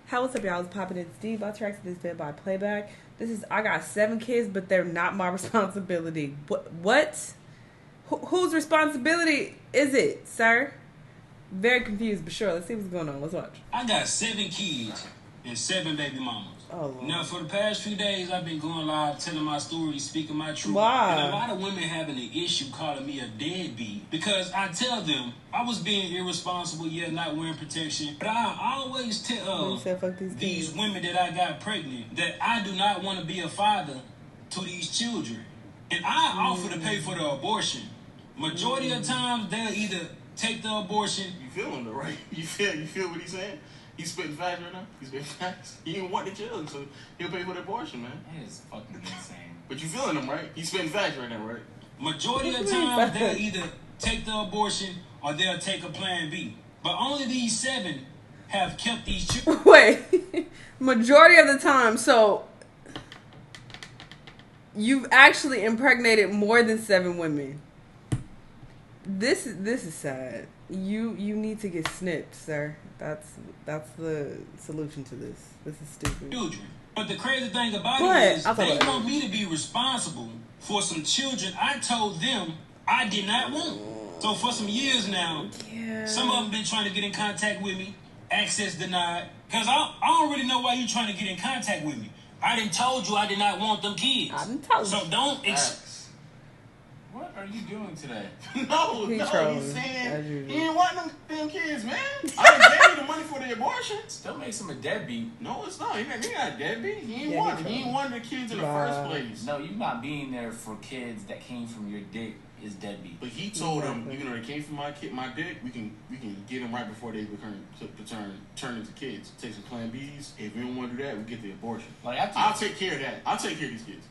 How what's up, y'all? It's popping in Steve. I tracked this bit by Playback. This is I got 7 kids, but they're not my responsibility. What? Whose responsibility is it, sir? Very confused, but sure. Let's see what's going on. Let's watch. I got 7 kids and 7 baby mamas. Oh, Lord. Now, for the past few days, I've been going live, telling my story, speaking my truth. Why? And a lot of women having an issue calling me a deadbeat because I tell them I was being irresponsible, yet not wearing protection. But I always tell these women that I got pregnant that I do not want to be a father to these children. And I offer to pay for the abortion. Majority of times, they'll either take the abortion. You feeling it, right? You feel what he's saying? He's spitting facts right now. He's spitting facts. He didn't want the children, so he'll pay for the abortion, man. That is fucking insane. But you feeling him, right? He's spitting facts right now, right? Majority of times, they'll either take the abortion or they'll take a plan B. But only these 7 have kept these children. Wait. Majority of the time, so you've actually impregnated more than 7 women. This is sad. You need to get snipped, sir. That's the solution to this. This is stupid. Children. But the crazy thing about it is they want me to be responsible for some children I told them I did not want. So for some years now, some of them been trying to get in contact with me. Access denied. Because I don't really know why you trying to get in contact with me. I done told you I did not want them kids. I done told you. So don't What are you doing today? No, trolling, he's saying he ain't want them kids, man. I done gave you the money for the abortion. Still makes him a deadbeat. No, it's not. He not a deadbeat. He ain't want the kids in the first place. No, you not being there for kids that came from your dick is deadbeat. But he told them, even though they came from my dick, we can get them right before they turn into kids. Take some Plan Bs. If we don't want to do that, we get the abortion. Like I'll take care of that. I'll take care of these kids.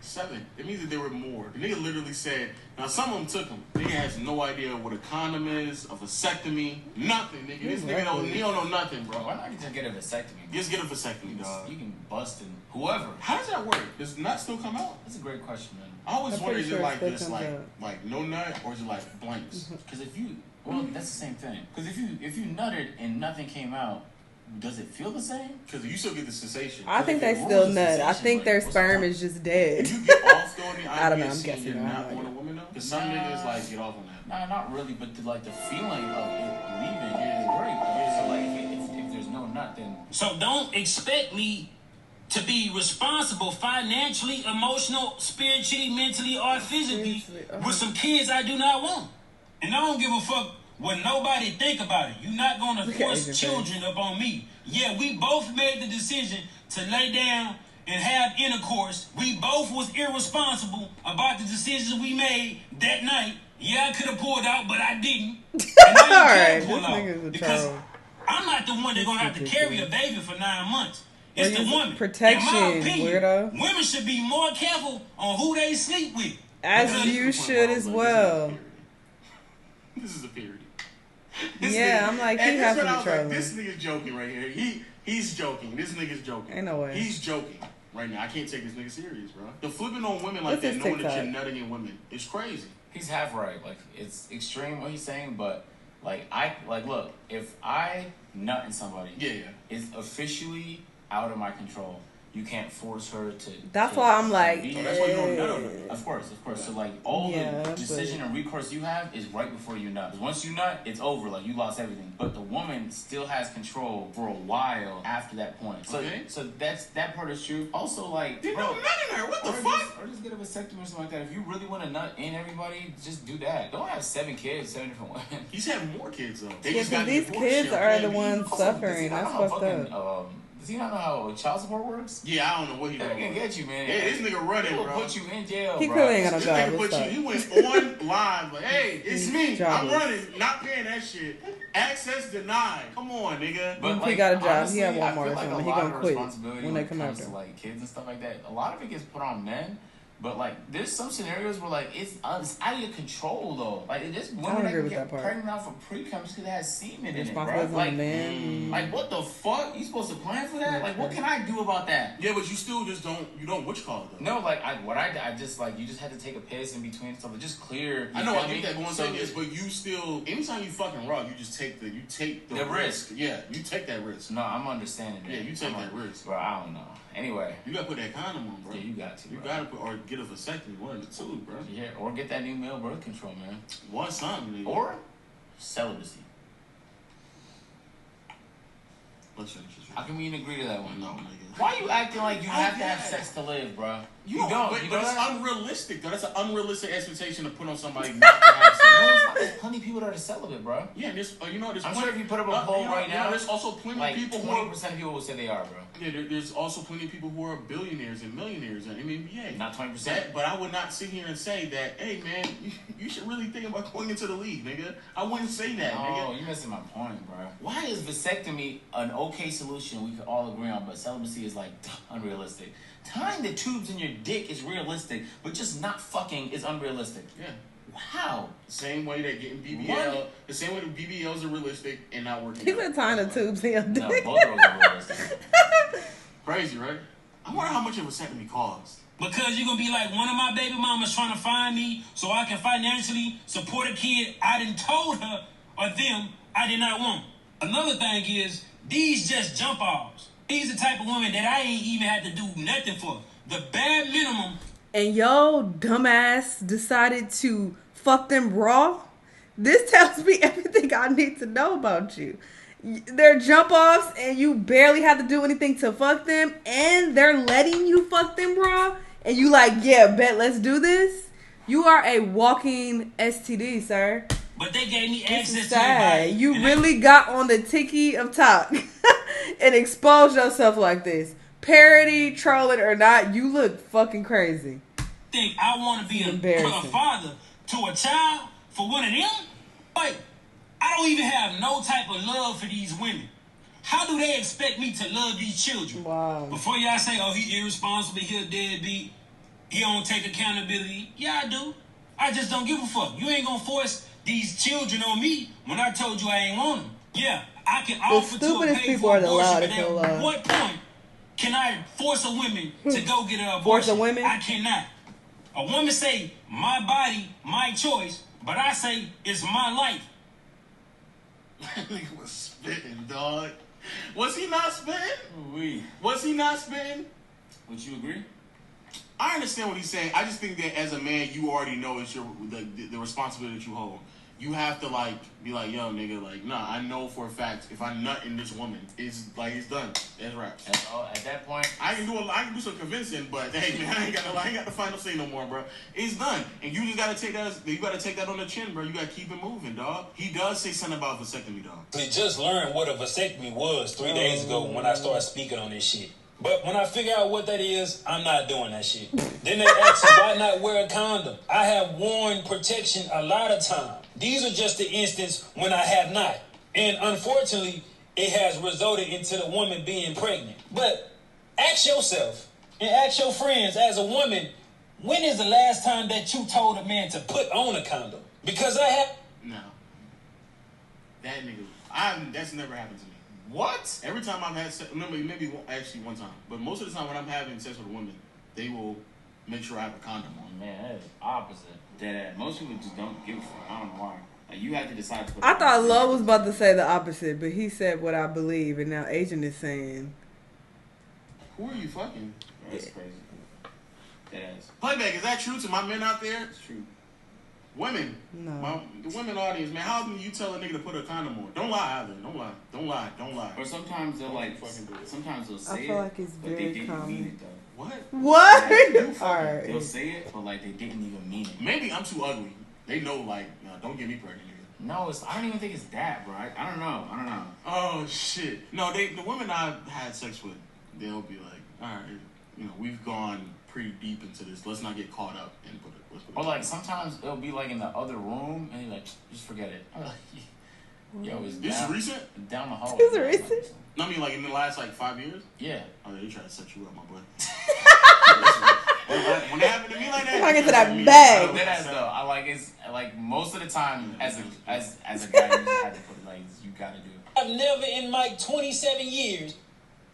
7. It means that there were more. The nigga literally said, now some of them took him. Nigga has no idea what a condom is, a vasectomy, nothing, nigga. This nigga don't know nothing, bro. Why not just get a vasectomy? Just get a vasectomy, dog. You can bust in whoever. How does that work? Does nut still come out? That's a great question, man. I always wonder, is it like this, like no nut, or is it like blanks? Because that's the same thing. Because if you nutted and nothing came out, does it feel the same? Because you still get the sensation. I think they still nut. I think their sperm is just dead. You get off though on the I don't know. I'm guessing. You're not want a woman though. Because some niggas like get off on that. Nah, not really. But the feeling of it leaving is great. Yeah. So like if there's no nut, then so don't expect me to be responsible financially, emotional, spiritually, mentally, or physically with some kids I do not want. And I don't give a fuck what nobody think about it. You're not going to force children up on me. Yeah, we both made the decision to lay down and have intercourse. We both was irresponsible about the decisions we made that night. Yeah, I could have pulled out, but I didn't. And I didn't pull out because I'm not the one that's going to have to carry a baby for 9 months. It's the woman. Protection, in my opinion, weirdo. Women should be more careful on who they sleep with. As you should as well. This is a period. I'm like, he has to be trolling. This nigga's joking right here. He's joking. This nigga's joking. Ain't no way. He's joking right now. I can't take this nigga serious, bro. The flipping on women like that, knowing that you're nutting in women, it's crazy. He's half right. Like, it's extreme what he's saying, but look, if I nut in somebody, it's officially out of my control. You can't force her to. That's why I'm like. That's why you don't nut on her. Of course. So like all the decision and recourse you have is right before you nut. Once you nut, it's over. Like you lost everything. But the woman still has control for a while after that point. So that part is true. Also, like, there's no nut in her. What the fuck? Or just get a vasectomy or something like that. If you really want to nut in everybody, just do that. Don't have 7 kids, 7 different women. He's having more kids though. These kids are the ones suffering. That's fucked up. Does he not know how child support works? Yeah, I don't know what he's doing. They're gonna get you, man. Yeah, this nigga running, bro. He'll put you in jail, he clearly ain't got no job. He went on live like, hey, it's me. I'm running, not paying that shit. Access denied. Come on, nigga. But he got a job. Honestly, he had Walmart or like something. He gonna quit when they come after. Like kids and stuff like that. A lot of it gets put on men. But like, there's some scenarios where like it's out of your control though. Like, there's women that can get pregnant off of pre-cum just because it has semen in it, bro. Like, like what the fuck? You supposed to plan for that? Like, what can I do about that? Yeah, but you still just don't. What you call it though? No, like I just like you just had to take a piss in between stuff. Like, just clear. I know I get that. But one thing is, but you still, anytime you fucking raw, you just take the risk. Yeah, you take that risk. No, I'm understanding that. Yeah, you take that risk, bro. I don't know. Anyway, you gotta put that condom on, bro. Yeah, you got to. You gotta put, or get a vasectomy, one of the two, bro. Yeah, or get that new male birth control, man. One something, or celibacy. Let's finish this. How can we agree to that one? No, nigga. Why you acting like you have to have sex to live, bro? You don't. But it's unrealistic, though. That's an unrealistic expectation to put on somebody not to have sex. No, there's plenty of people that are celibate, bro. Yeah, there's, I'm sure if you put up a poll right now, there's also plenty of people 20% of people will say they are, bro. Yeah, there's also plenty of people who are billionaires and millionaires in the NBA. Not 20%. But I would not sit here and say that, hey, man, you should really think about going into the league, nigga. I wouldn't say that, nigga. Oh, you're missing my point, bro. Why is vasectomy an okay solution we could all agree on, but celibacy is like unrealistic? Tying the tubes in your dick is realistic, but just not fucking is unrealistic. Yeah. How? Same way that getting BBL, the same way that BBLs are realistic and not working. He been tying the tubes in your dick. No, both of those are realistic. Crazy, right? I wonder how much a vasectomy costs. Because you're going to be like, one of my baby mamas trying to find me so I can financially support a kid I done told her or them I did not want. Another thing is, these just jump offs. These the type of women that I ain't even had to do nothing for. The bare minimum. And yo, dumbass decided to fuck them raw. This tells me everything I need to know about you. They're jump offs and you barely have to do anything to fuck them. And they're letting you fuck them raw. And you like, yeah, bet, let's do this. You are a walking STD, sir. But they gave me access to your body. You really got on the tiki of talk and exposed yourself like this. Parody, trolling or not, you look fucking crazy. Think I want to be a father to a child for one of them? Like, I don't even have no type of love for these women. How do they expect me to love these children? Wow. Before y'all say, oh, he irresponsible, he a deadbeat, he don't take accountability. Yeah, I do. I just don't give a fuck. You ain't gonna force these children on me when I told you I ain't want them. Yeah, I can offer to a pay for abortion, but at what point can I force a woman to go get an abortion? Force a woman? I cannot. A woman say, my body, my choice, but I say, it's my life. Nigga was spitting, dog. Was he not spitting? Oui. Was he not spitting? Would you agree? I understand what he's saying. I just think that as a man, you already know it's the responsibility that you hold. You have to like be like, yo, nigga, like, nah, I know for a fact if I nut in this woman, it's like it's done. That's right. At that point, I can do some convincing, but hey, man, I ain't got the final say no more, bro. It's done, and you just gotta take that. You gotta take that on the chin, bro. You gotta keep it moving, dog. He does say something about vasectomy, dog. We just learned what a vasectomy was 3 days ago when I started speaking on this shit. But when I figure out what that is, I'm not doing that shit. Then they ask me, why not wear a condom? I have worn protection a lot of time. These are just the instance when I have not. And unfortunately, it has resulted into the woman being pregnant. But ask yourself and ask your friends as a woman, when is the last time that you told a man to put on a condom? Because I have... No. That nigga, that's never happened to me. What? Every time I've had sex, maybe actually one time, but most of the time when I'm having sex with a woman, they will make sure I have a condom on. Man, that is opposite. Deadass. Most people just don't give a fuck. I don't know why. Like, you have to decide to put I thought Lo was about to say the opposite, but he said what I believe, and now Agent is saying. Who are you fucking? That's crazy. Deadass. Playback, is that true to my men out there? It's true. Women. No. The women audience, man, how can you tell a nigga to put a condom on? Don't lie either. Don't lie. Or sometimes they'll sometimes they'll say I feel like it's but they very didn't common. mean it though. What? Yeah, Alright. They'll say it, but like they didn't even mean it. Maybe I'm too ugly. They know, like, no, don't get me pregnant, nigga. No, I don't even think it's that, bro. I don't know. Oh shit. No, the women I've had sex with, they'll be like, all right, we've gone pretty deep into this. Let's not get caught up and put it. Or like sometimes it'll be like in the other room and you're like, just forget it. I'm like, yo, it's this is recent? Down the hall. This is recent? No, I mean like in the last like 5 years? Yeah. Oh, they try to set you up, my boy. When it happened to me like that, I get to that bag. I like it's like most of the time as a guy, you just have to put like you gotta do it. I've never in my 27 years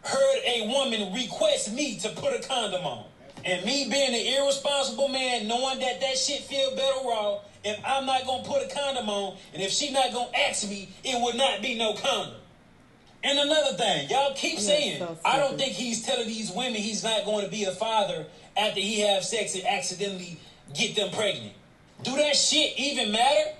heard a woman request me to put a condom on. And me being an irresponsible man, knowing that shit feel better raw, if I'm not gonna put a condom on, and if she not gonna ask me, it would not be no condom. And another thing, y'all keep saying, I don't think he's telling these women he's not going to be a father after he have sex and accidentally get them pregnant. Do that shit even matter?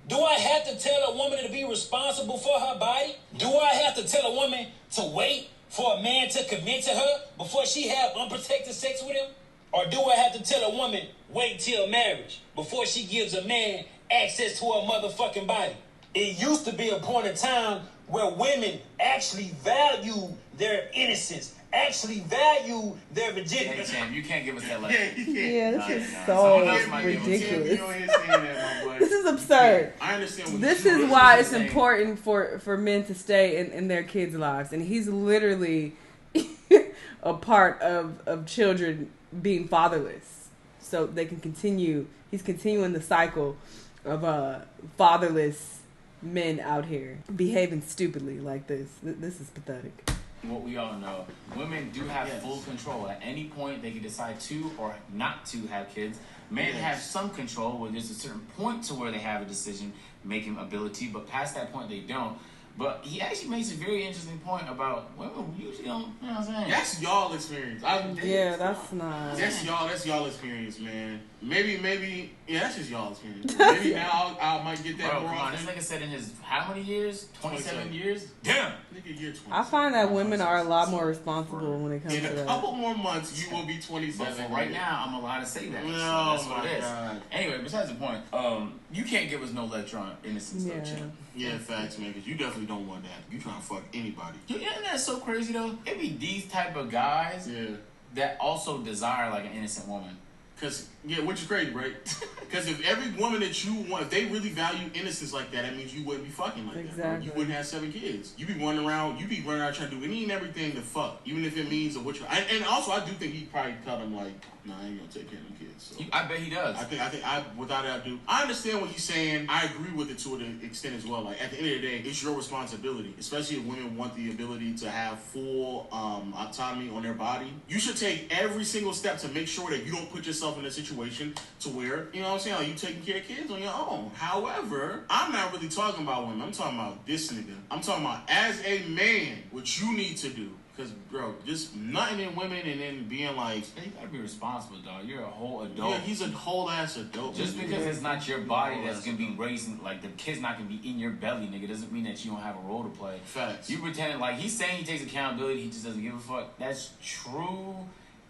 Do I have to tell a woman to be responsible for her body? Do I have to tell a woman to wait for a man to commit to her before she have unprotected sex with him? Or do I have to tell a woman wait till marriage before she gives a man access to her motherfucking body? It used to be a point in time where women actually value their innocence, actually value their virginity. Hey, Sam, you can't give us that lesson. Yeah, this is so ridiculous. This is absurd. I understand. This is why it's important for men to stay in their kids' lives, and he's literally a part of children being fatherless, so they can continue. He's continuing the cycle of fatherless men out here behaving stupidly like this. This is pathetic. What we all know, women do have full control. At any point, they can decide to or not to have kids. Men have some control where there's a certain point to where they have a decision-making ability, but past that point, they don't. But he actually makes a very interesting point about women usually don't, you know what I'm saying? That's y'all experience. That's not. That's y'all experience, man. Maybe, that's just y'all experience. Maybe now I might get that. Bro, come on, this nigga said in his, how many years? 27 years? Damn. Nigga, year 20. I find that women are a lot more responsible when it comes to that. In a couple more months, you will be 27. But for right now, I'm allowed to say that. No, that's what it is. God. Anyway, besides the point, you can't give us no electron innocence, though, Chip. Yeah, facts, man, because you definitely don't want that. You trying to fuck anybody. Isn't that so crazy, though? It be these type of guys that also desire, like, an innocent woman. Because, which is crazy, right? Because if every woman that you want, if they really value innocence like that, that means you wouldn't be fucking like that. Bro. You wouldn't have 7 kids. You be running around trying to do any and everything to fuck, even if it means of what you. And also, I do think he probably tell them like, nah, I ain't gonna take care of them kids. So. I bet he does. I think, without that, I do. I understand what he's saying. I agree with it to an extent as well. Like at the end of the day, it's your responsibility, especially if women want the ability to have full autonomy on their body. You should take every single step to make sure that you don't put yourself in a situation to where, you know what I'm saying, like you taking care of kids on your own. However, I'm not really talking about women. I'm talking about this nigga. I'm talking about as a man, what you need to do. Because, bro, just nutting in women and then being like... You gotta be responsible, dog. You're a whole adult. Yeah, he's a whole-ass adult. Just because it's not your body that's gonna be raising... Like, the kid's not gonna be in your belly, nigga, doesn't mean that you don't have a role to play. Facts. You pretend... Like, he's saying he takes accountability, he just doesn't give a fuck. That's true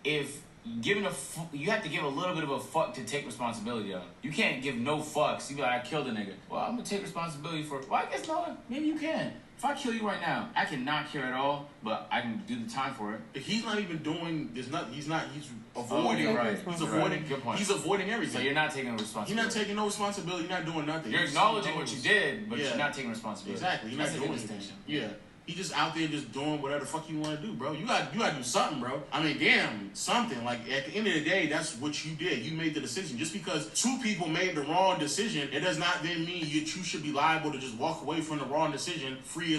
if... you have to give a little bit of a fuck to take responsibility, though. You can't give no fucks. You be like, I killed a nigga. Well, I'm gonna take responsibility for it. Well, I guess no. Maybe you can. If I kill you right now, I cannot kill at all, but I can do the time for it. If he's not even doing, he's avoiding, right. He's avoiding, right. Good point. He's avoiding everything. So you're not taking responsibility. You're not taking no responsibility, you're not doing nothing. You're acknowledging what you did, but you're not taking responsibility. Exactly, you're not doing anything. Yeah. He just out there just doing whatever the fuck you want to do, bro. You got to do something, bro. I mean, damn, something. Like, at the end of the day, that's what you did. You made the decision. Just because 2 people made the wrong decision, it does not then mean you should be liable to just walk away from the wrong decision free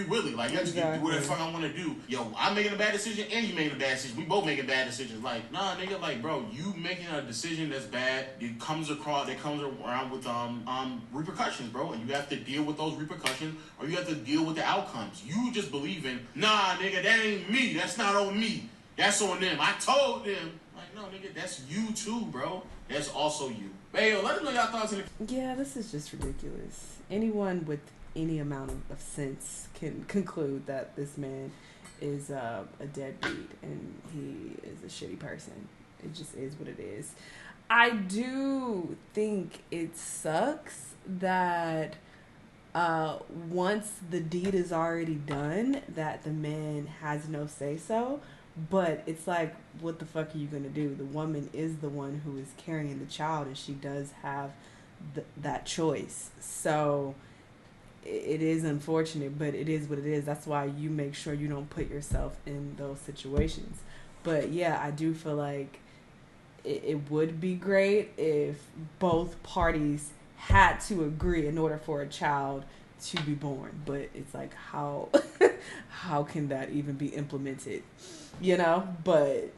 willy. Like, you just do whatever the fuck I want to do. Yo, I'm making a bad decision and you making a bad decision. We both making bad decisions. Like, nah, nigga, like, bro, you making a decision that's bad, it comes around with repercussions, bro. And you have to deal with those repercussions or you have to deal with the outcomes. You just believing, nah, nigga, that ain't me. That's not on me. That's on them. I told them. Like, no, nigga, that's you too, bro. That's also you. Hey, yo, let us know y'all thoughts in the... Yeah, this is just ridiculous. Anyone with any amount of sense can conclude that this man is a deadbeat and he is a shitty person. It just is what it is. I do think it sucks that once the deed is already done, that the man has no say-so. But it's like, what the fuck are you going to do? The woman is the one who is carrying the child, and she does have that choice. So it is unfortunate, but it is what it is. That's why you make sure you don't put yourself in those situations. But yeah, I do feel like it would be great if both parties had to agree in order for a child to be born. But it's like, how can that even be implemented? But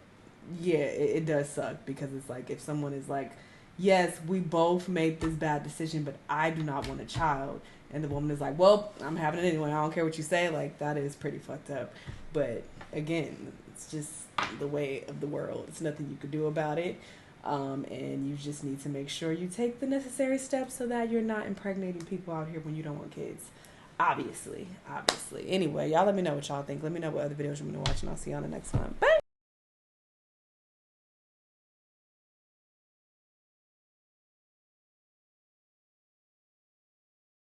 yeah, it does suck, because it's like, if someone is like, yes, we both made this bad decision, but I do not want a child, and the woman is like, well, I'm having it anyway, I don't care what you say, like, that is pretty fucked up. But again, it's just the way of the world. It's nothing you could do about it. And you just need to make sure you take the necessary steps so that you're not impregnating people out here when you don't want kids. Obviously. Anyway, y'all let me know what y'all think. Let me know what other videos you want to watch, and I'll see you on the next one. Bye!